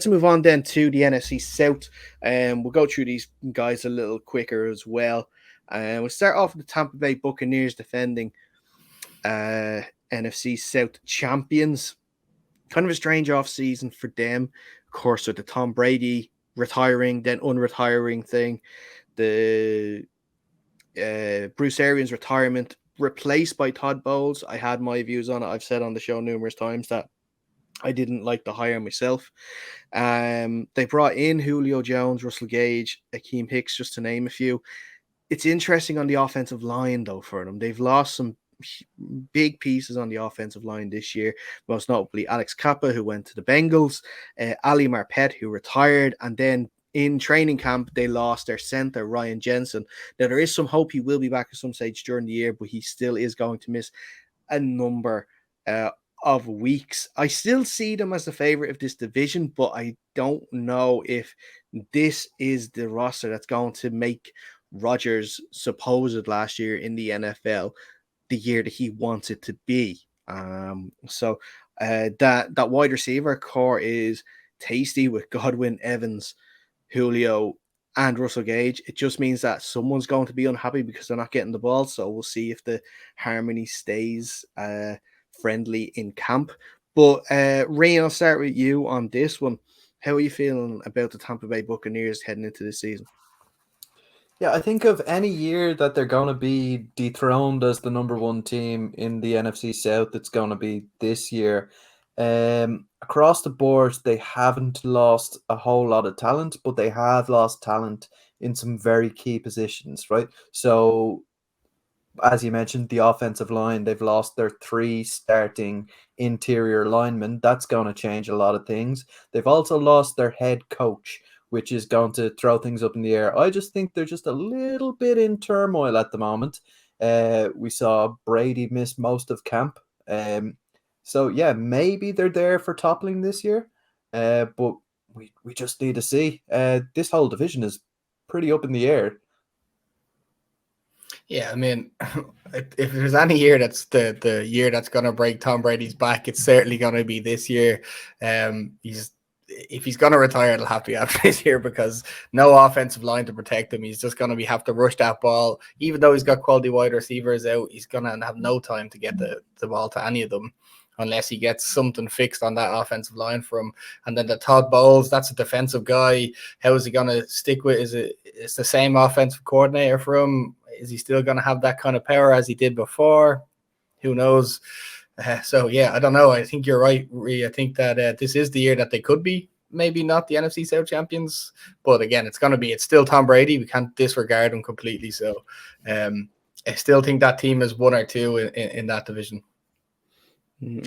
let's move on then to the NFC South. We'll go through these guys a little quicker as well. We'll start off with the Tampa Bay Buccaneers defending NFC South champions. Kind of a strange off-season for them. Of course, with the Tom Brady retiring, then unretiring thing. The Bruce Arians' retirement replaced by Todd Bowles. I had my views on it. I've said on the show numerous times that I didn't like the hire myself. They brought in Julio Jones, Russell Gage, Akeem Hicks, just to name a few. It's interesting on the offensive line, though, for them. They've lost some big pieces on the offensive line this year, most notably Alex Kappa, who went to the Bengals, Ali Marpet, who retired, and then in training camp, they lost their center, Ryan Jensen. Now, there is some hope he will be back at some stage during the year, but he still is going to miss a number of weeks. I still see them as the favorite of this division, but I don't know if this is the roster that's going to make Rodgers supposed last year in the NFL the year that he wants it to be. So that wide receiver core is tasty with Godwin, Evans, Julio, and Russell Gage. It just means that someone's going to be unhappy because they're not getting the ball. So we'll see if the harmony stays friendly in camp. But Rain, I'll start with you on this one. How are you feeling about the Tampa Bay Buccaneers heading into this season? Yeah, I think of any year that they're going to be dethroned as the number one team in the NFC South, it's going to be this year. Across the board, they haven't lost a whole lot of talent, but they have lost talent in some very key positions, right? So, as you mentioned, the offensive line, they've lost their 3 starting interior linemen. That's going to change a lot of things. They've also lost their head coach, which is going to throw things up in the air. I just think they're just a little bit in turmoil at the moment. We saw Brady miss most of camp. So, yeah, maybe they're there for toppling this year. But we just need to see. This whole division is pretty up in the air. Yeah, I mean, if there's any year that's the year that's going to break Tom Brady's back, it's certainly going to be this year. If he's going to retire, it'll have to be after this year because no offensive line to protect him. He's just going to have to rush that ball. Even though he's got quality wide receivers out, he's going to have no time to get the ball to any of them unless he gets something fixed on that offensive line for him. And then the Todd Bowles, that's a defensive guy. How is he going to stick with? Is the same offensive coordinator for him? Is he still going to have that kind of power as he did before? Who knows? So, yeah, I don't know. I think you're right, Rhea. I think that this is the year that they could be maybe not the NFC South champions. But, again, it's still Tom Brady. We can't disregard him completely. So, I still think that team is 1 or 2 in that division.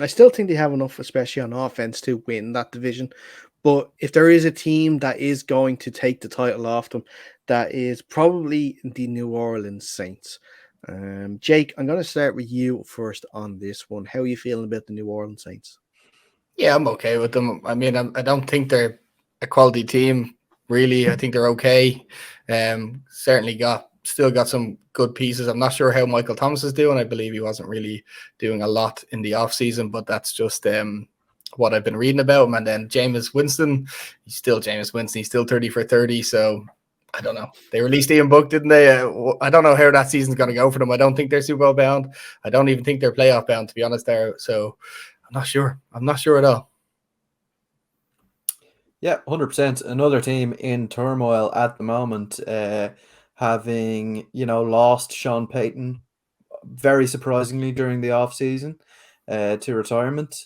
I still think they have enough, especially on offense, to win that division. But if there is a team that is going to take the title off them, that is probably the New Orleans Saints. Jake, I'm going to start with you first on this one. How are you feeling about the New Orleans Saints? Yeah, I'm okay with them. I mean, I don't think they're a quality team, really. I think they're okay. Certainly still got some good pieces. I'm not sure how Michael Thomas is doing. I believe he wasn't really doing a lot in the offseason, but that's just what I've been reading about him. And then Jameis Winston, he's still Jameis Winston. He's still 30 for 30. So I don't know. They released Ian Book, didn't they? I don't know how that season's going to go for them. I don't think they're Super Bowl bound. I don't even think they're playoff bound, to be honest there. So I'm not sure. I'm not sure at all. Yeah, 100%. Another team in turmoil at the moment, having, lost Sean Payton very surprisingly during the offseason to retirement.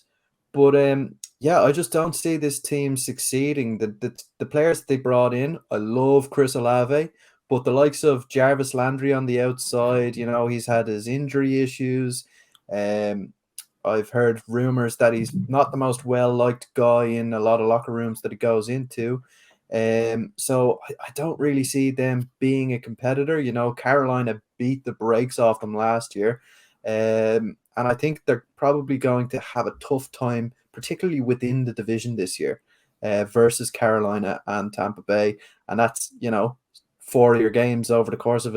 But I just don't see this team succeeding. The players they brought in, I love Chris Olave, but the likes of Jarvis Landry on the outside, he's had his injury issues. I've heard rumors that he's not the most well-liked guy in a lot of locker rooms that he goes into. So I don't really see them being a competitor. Carolina beat the brakes off them last year. And I think they're probably going to have a tough time, particularly within the division this year, versus Carolina and Tampa Bay. And that's, 4 of your games over the course of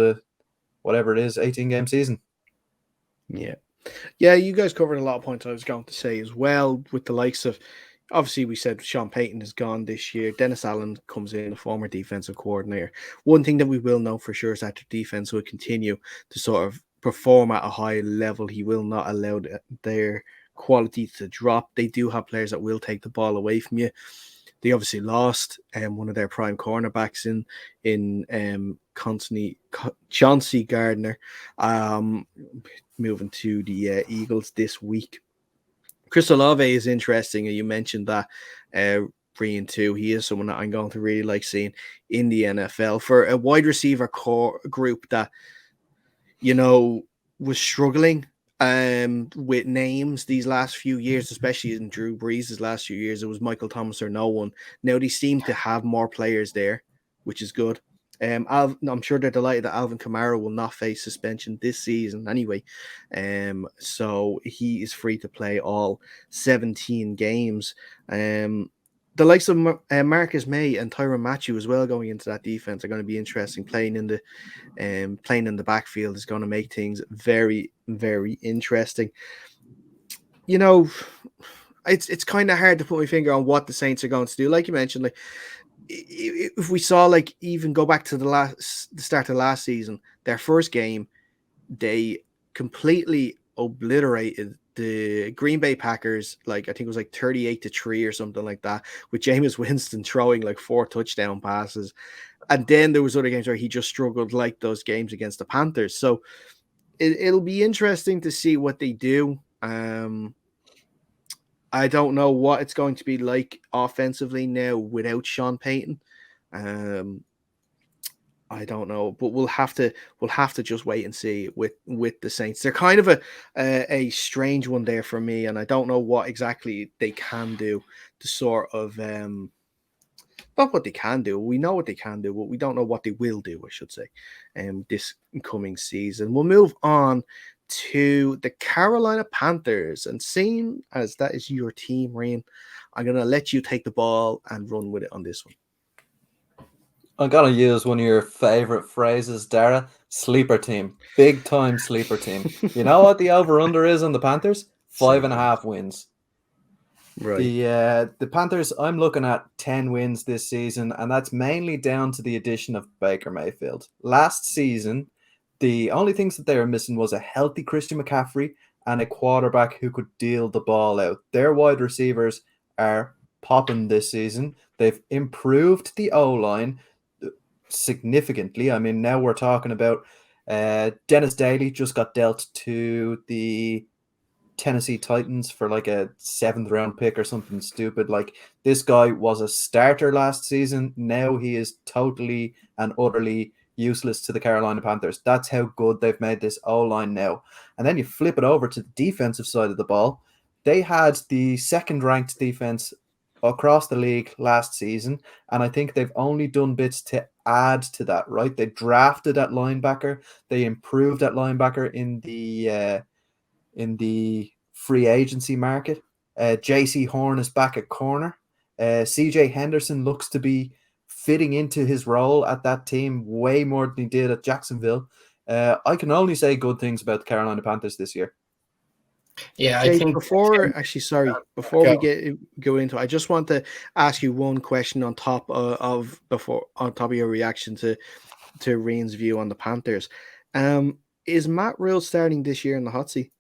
18-game season. Yeah. Yeah, you guys covered a lot of points I was going to say as well, with the likes of, obviously we said Sean Payton is gone this year. Dennis Allen comes in, a former defensive coordinator. One thing that we will know for sure is that the defense will continue to sort of perform at a high level. He will not allow their quality to drop. They do have players that will take the ball away from you. They obviously lost one of their prime cornerbacks in Chauncey Gardner, moving to the Eagles this week. Chris Olave is interesting, and you mentioned that, Brian, too. He is someone that I'm going to really like seeing in the NFL for a wide receiver core group that, was struggling with names these last few years, especially in Drew Brees' last few years. It was Michael Thomas or no one. Now they seem to have more players there, which is good. I'm sure they're delighted that Alvin Kamara will not face suspension this season anyway. So he is free to play all 17 games. The likes of Marcus May and Tyrann Mathieu as well going into that defense are going to be interesting. Playing in the backfield is going to make things very, very interesting. It's kind of hard to put my finger on what the Saints are going to do. Like you mentioned, like if we saw, like, even go back to the start of last season, their first game, they completely obliterated the Green Bay Packers. Like, I think it was like 38-3 or something like that, with Jameis Winston throwing like 4 touchdown passes. And then there was other games where he just struggled, like those games against the Panthers. So it'll be interesting to see what they do. I don't know what it's going to be like offensively now without Sean Payton. I don't know, but we'll have to just wait and see with the Saints. They're kind of a strange one there for me, and I don't know what exactly they can do to sort of not what they can do. We know what they can do, but we don't know what they will do, I should say, this coming season. We'll move on to the Carolina Panthers, and seeing as that is your team, Ryan, I'm going to let you take the ball and run with it on this one. I'm going to use one of your favorite phrases, Dara. Sleeper team. Big time sleeper team. You know what the over-under is on the Panthers? 5.5 wins. Right. The Panthers, I'm looking at 10 wins this season, and that's mainly down to the addition of Baker Mayfield. Last season, the only things that they were missing was a healthy Christian McCaffrey and a quarterback who could deal the ball out. Their wide receivers are popping this season. They've improved the O-line significantly. I mean, now we're talking about Dennis Daly just got dealt to the Tennessee Titans for like a 7th round pick or something stupid. Like, this guy was a starter last season. Now he is totally and utterly useless to the Carolina Panthers. That's how good they've made this O-line now. And then you flip it over to the defensive side of the ball. They had the 2nd ranked defense across the league last season, and I think they've only done bits to add to that, right? They drafted at linebacker. They improved at linebacker in the free agency market. J.C. Horn is back at corner. C.J. Henderson looks to be fitting into his role at that team way more than he did at Jacksonville. I can only say good things about the Carolina Panthers this year. Yeah, Jake, I think before we go into it, I just want to ask you one question on top of your reaction to Reen's view on the Panthers. Is Matt Rhule starting this year in the hot seat?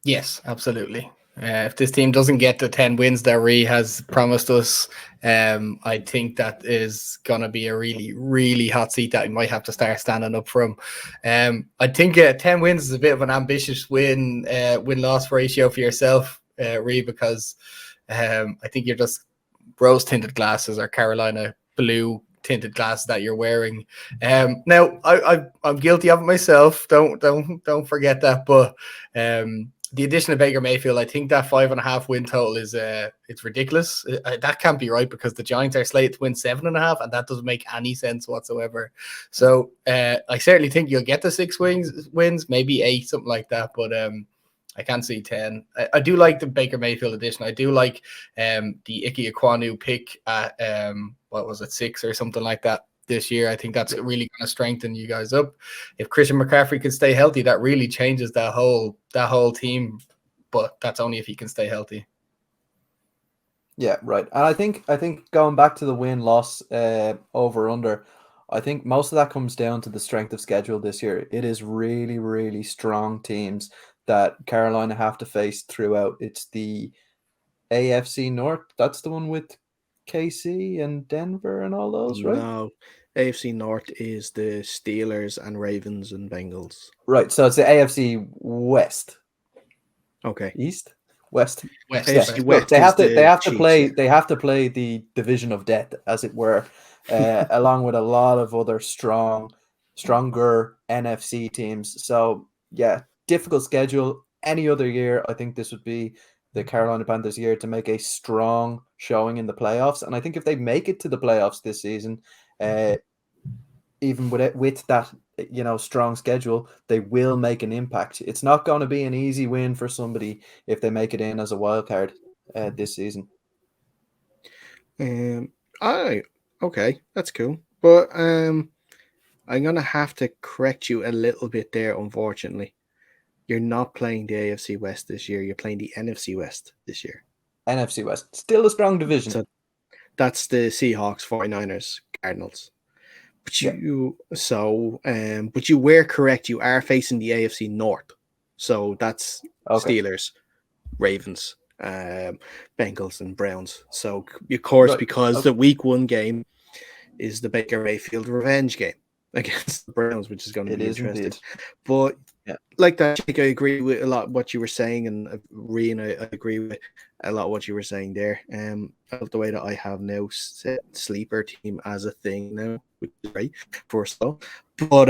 Yes, absolutely. If this team doesn't get the 10 wins that Ree has promised us, I think that is going to be a really, really hot seat that we might have to start standing up from. I think 10 wins is a bit of an ambitious win-loss ratio for yourself, Ree, because I think you're just rose-tinted glasses or Carolina blue tinted glasses that you're wearing. Now, I'm guilty of it myself. Don't forget that, but the addition of Baker Mayfield, I think that 5.5 win total is it's ridiculous. That can't be right because the Giants are slated to win 7.5, and that doesn't make any sense whatsoever. So I certainly think you'll get the 6 wins, maybe 8, something like that. But I can't see 10. I do like the Baker Mayfield addition. I do like the Ike Ekwonu pick at 6 or something like that this year. I think that's really going to strengthen you guys up. If Christian McCaffrey can stay healthy, that really changes that whole team. But that's only if he can stay healthy. Yeah, right. And I think going back to the win-loss over under, I think most of that comes down to the strength of schedule this year. It is really, really strong teams that Carolina have to face throughout. It's the AFC North. That's the one with KC and Denver and all those, right? No, AFC North is the Steelers and Ravens and Bengals. Right. So it's the AFC West. Okay. East? West. West. AFC West. West. Look, they have to Chiefs, they have to play the division of death, as it were, along with a lot of other stronger NFC teams. So yeah, difficult schedule. Any other year, I think this would be the Carolina Panthers' year to make a strong showing in the playoffs. And I think if they make it to the playoffs this season, even with that strong schedule, they will make an impact. It's not going to be an easy win for somebody if they make it in as a wild card this season. Okay, that's cool. But I'm gonna have to correct you a little bit there, unfortunately. You're not playing the AFC West this year, you're playing the NFC West this year. NFC West, still a strong division. So that's the Seahawks, 49ers, Cardinals. But but you were correct. You are facing the AFC North. So that's Steelers, Ravens, Bengals, and Browns. So of course, because the week 1 game is the Baker Mayfield revenge game against the Browns, which is going to be interesting. Indeed. But like that, Jake, I agree with a lot of what you were saying, and Rian, I agree with a lot of what you were saying there. I love the way that I have now set sleeper team as a thing now, which is great for us all. But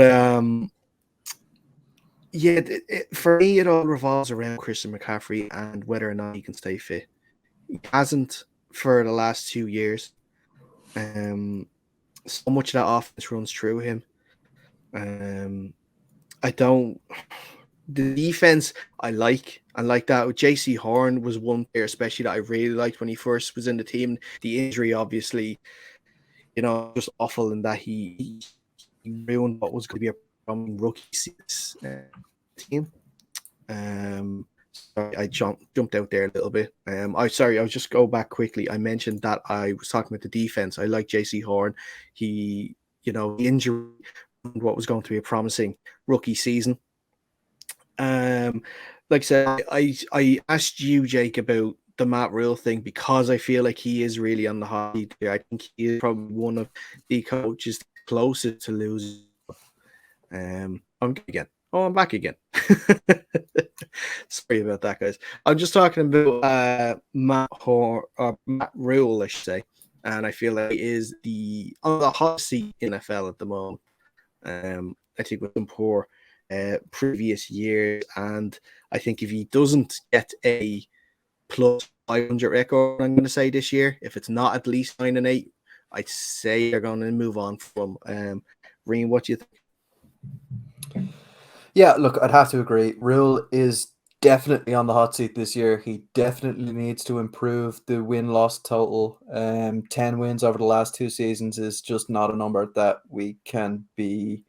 for me, it all revolves around Christian McCaffrey and whether or not he can stay fit. He hasn't for the last 2 years. So much of that offense runs through him. The defense I like that. JC Horn was one player especially that I really liked when he first was in the team. The injury obviously, just awful in that he ruined what was going to be a promising rookie team. Sorry, I jumped out there a little bit. I'll just go back quickly. I mentioned that I was talking about the defense. I like JC Horn. He, the injury, what was going to be a promising rookie season. Like I said, I asked you, Jake, about the Matt Rhule thing because I feel like he is really on the hot seat there. I think he is probably one of the coaches closest to losing. I'm back again. Sorry about that, guys. I'm just talking about Matt Rhule, I should say, and I feel like he is on the hot seat in NFL at the moment. I think with some poor previous years, and I think if he doesn't get a plus 500 record, I'm going to say this year, if it's not at least 9-8, I'd say they're going to move on from. Rian, what do you think? Yeah, look, I'd have to agree. Rhule is definitely on the hot seat this year. He definitely needs to improve the win-loss total. 10 wins over the last 2 seasons is just not a number that we can be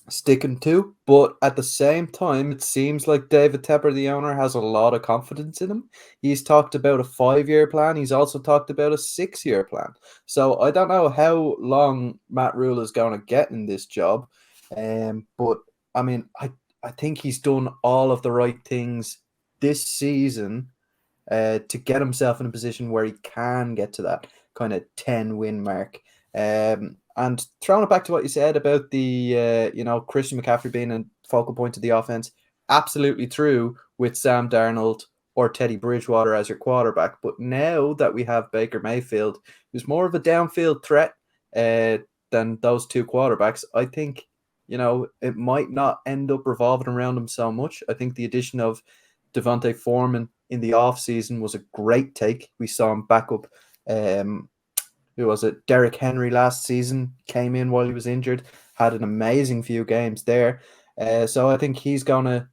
sticking to. But at the same time, it seems like David Tepper, the owner, has a lot of confidence in him. He's talked about a 5-year plan. He's also talked about a 6-year plan. So I don't know how long Matt Rhule is going to get in this job. But I mean, I think he's done all of the right things this season to get himself in a position where he can get to that kind of 10-win mark. And throwing it back to what you said about the Christian McCaffrey being a focal point of the offense, absolutely true with Sam Darnold or Teddy Bridgewater as your quarterback. But now that we have Baker Mayfield, who's more of a downfield threat than those 2 quarterbacks, I think it might not end up revolving around him so much. I think the addition of Devontae Foreman in the offseason was a great take. We saw him back up, who was it? Derrick Henry last season, came in while he was injured, had an amazing few games there. So I think he's going to,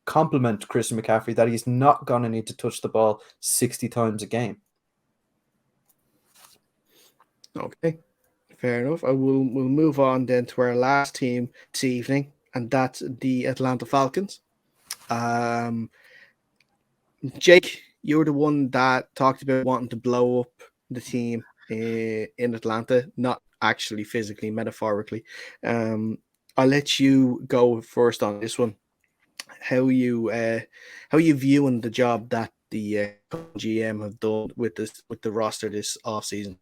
compliment Christian McCaffrey that he's not going to need to touch the ball 60 times a game. Okay. Fair enough. We'll move on then to our last team this evening, and that's the Atlanta Falcons. Jake, you're the one that talked about wanting to blow up the team in Atlanta, not actually physically, metaphorically. I'll let you go first on this one. How you viewing the job that the GM have done with the roster this offseason?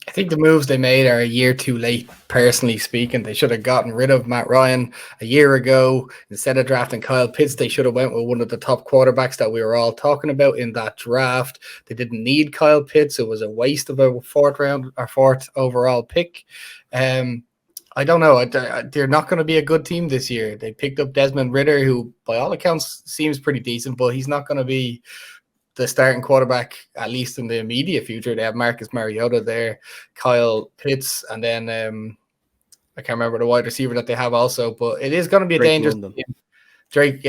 I think the moves they made are a year too late, personally speaking. They should have gotten rid of Matt Ryan a year ago. Instead of drafting Kyle Pitts, they should have went with one of the top quarterbacks that we were all talking about in that draft. They didn't need Kyle Pitts. It was a waste of a fourth overall pick. I don't know. They're not going to be a good team this year. They picked up Desmond Ridder, who by all accounts seems pretty decent, but he's not going to be the starting quarterback, at least in the immediate future. They have Marcus Mariota there, Kyle Pitts, and then I can't remember the wide receiver that they have also, but it is going to be a dangerous team. Drake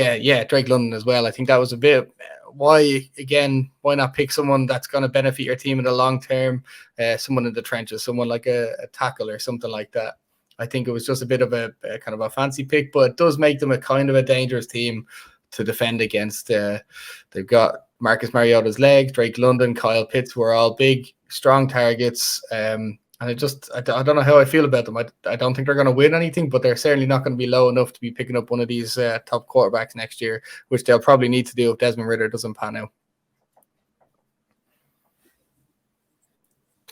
London as well. I think that was a bit why not pick someone that's going to benefit your team in the long term, someone in the trenches, someone like a tackle or something like that. I think it was just a bit of a kind of a fancy pick, but it does make them a kind of a dangerous team to defend against. They've got Marcus Mariota's legs, Drake London, Kyle Pitts, who are all big, strong targets. And I don't know how I feel about them. I don't think they're going to win anything, but they're certainly not going to be low enough to be picking up one of these top quarterbacks next year, which they'll probably need to do if Desmond Ridder doesn't pan out.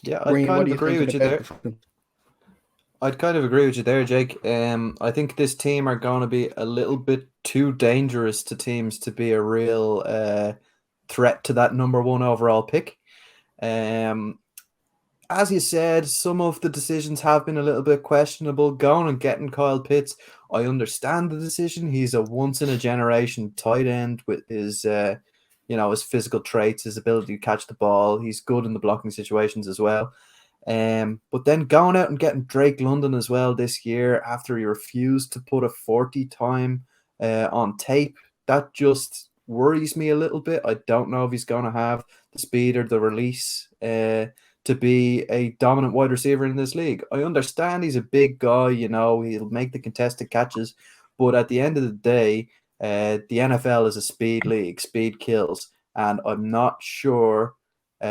Yeah, I'd kind of agree with you there. I'd kind of agree with you there, Jake. I think this team are going to be a little bit too dangerous to teams to be a real threat to that number one overall pick. As you said, some of the decisions have been a little bit questionable. Going and getting Kyle Pitts, I understand the decision. He's a once-in-a-generation tight end with his, his physical traits, his ability to catch the ball. He's good in the blocking situations as well. But then going out and getting Drake London as well this year after he refused to put a 40 time on tape, that just worries me a little bit. I don't know if he's going to have the speed or the release to be a dominant wide receiver in this league. I understand he's a big guy, he'll make the contested catches, but at the end of the day, the NFL is a speed league, speed kills, and I'm not sure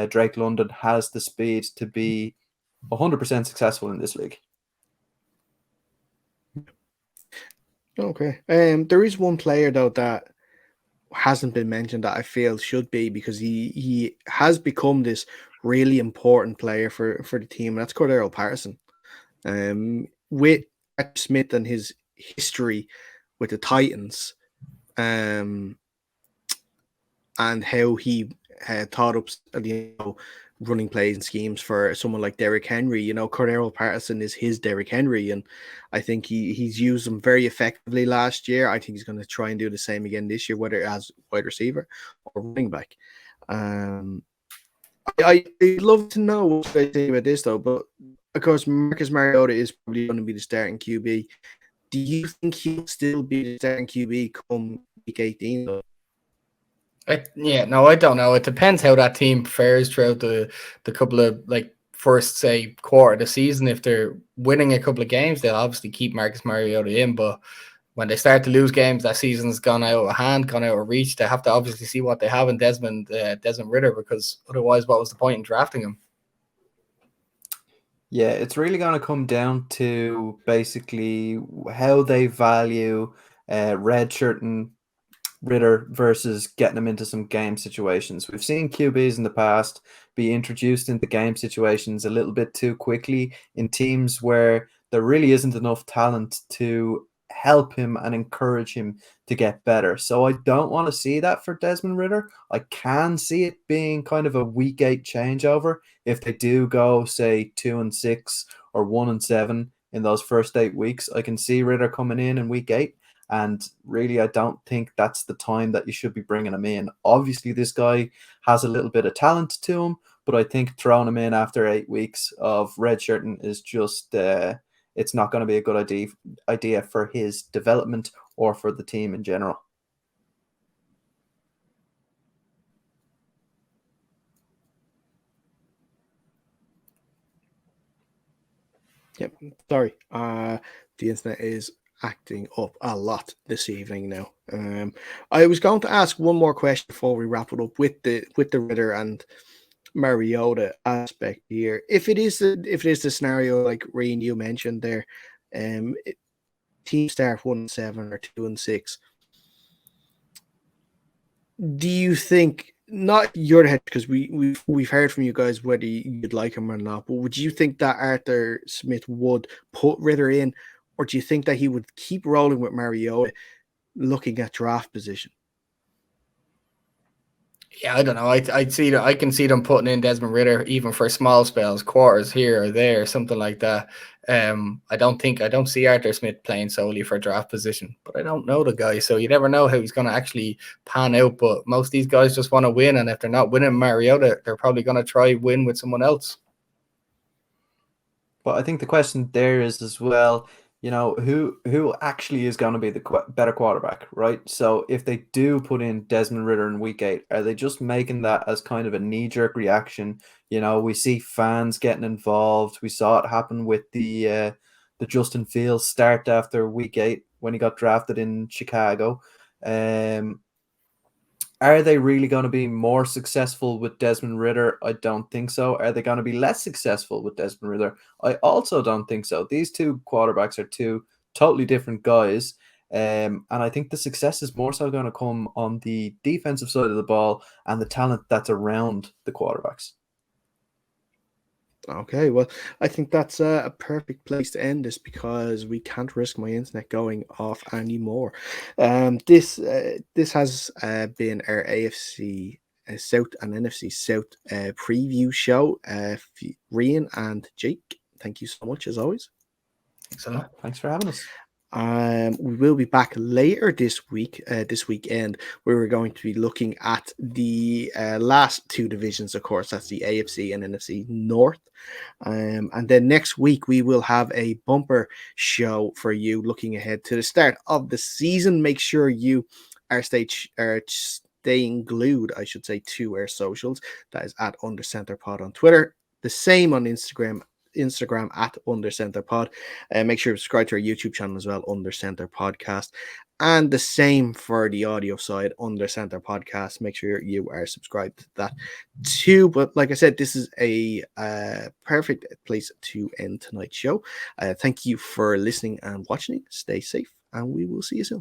Drake London has the speed to be 100% successful in this league. Okay. There is one player though that hasn't been mentioned that I feel should be, because he has become this really important player for the team, and that's Cordero Patterson. With Smith and his history with the Titans, and how he thought up running plays and schemes for someone like Derrick Henry. Cordero Patterson is his Derrick Henry, and I think he's used them very effectively last year. I think he's going to try and do the same again this year, whether as wide receiver or running back. I'd love to know what you think about this, though, but of course, Marcus Mariota is probably going to be the starting QB. Do you think he'll still be the starting QB come week 18, though? I don't know. It depends how that team fares throughout the couple of first quarter of the season. If they're winning a couple of games, they'll obviously keep Marcus Mariota in. But when they start to lose games, that season's gone out of hand, gone out of reach. They have to obviously see what they have in Desmond Ridder, because otherwise, what was the point in drafting him? Yeah, it's really going to come down to basically how they value redshirting Ridder versus getting him into some game situations. We've seen QBs in the past be introduced into game situations a little bit too quickly in teams where there really isn't enough talent to help him and encourage him to get better. So I don't want to see that for Desmond Ridder. I can see it being kind of a week 8 changeover if they do go, say, 2-6 or 1-7 in those first 8 weeks. I can see Ridder coming in week 8. And really, I don't think that's the time that you should be bringing him in. Obviously, this guy has a little bit of talent to him, but I think throwing him in after 8 weeks of redshirting is just, it's not going to be a good idea for his development or for the team in general. Yep. Sorry. The internet is acting up a lot this evening now. I was going to ask one more question before we wrap it up with the Ritter and Mariota aspect here. If it is the scenario like Reen you mentioned there, team start 1-7 or 2-6. Do you think, not your head, because we've heard from you guys whether you'd like him or not, but would you think that Arthur Smith would put Ritter in, or do you think that he would keep rolling with Mariota, looking at draft position? Yeah, I don't know. I'd see that. I can see them putting in Desmond Ritter even for small spells, quarters here or there, something like that. I don't see Arthur Smith playing solely for draft position, but I don't know the guy, so you never know how he's going to actually pan out. But most of these guys just want to win, and if they're not winning Mariota, they're probably going to try win with someone else. But I think the question there is as well, who actually is going to be the better quarterback, right? So if they do put in Desmond Ritter in week 8, are they just making that as kind of a knee-jerk reaction? We see fans getting involved. We saw it happen with the Justin Fields start after week 8 when he got drafted in Chicago. Are they really going to be more successful with Desmond Ritter? I don't think so. Are they going to be less successful with Desmond Ritter? I also don't think so. These two quarterbacks are two totally different guys. And I think the success is more so going to come on the defensive side of the ball and the talent that's around the quarterbacks. Okay, well, I think that's a perfect place to end this because we can't risk my internet going off anymore. This has been our AFC South and NFC South preview show. Rian and Jake, thank you so much as always. Thanks a lot. Thanks for having us. We will be back later this weekend, where we're going to be looking at the last two divisions, of course, that's the AFC and NFC North. And then next week, we will have a bumper show for you looking ahead to the start of the season. Make sure you are staying glued, I should say, to our socials. That is at UnderCenterPod on Twitter, the same on Instagram at UnderCenterPod. Make sure to subscribe to our YouTube channel as well, UnderCenter Podcast, and the same for the audio side, UnderCenter Podcast. Make sure you are subscribed to that too. But like I said, this is a perfect place to end tonight's show. Thank you for listening and watching. Stay safe, and we will see you soon.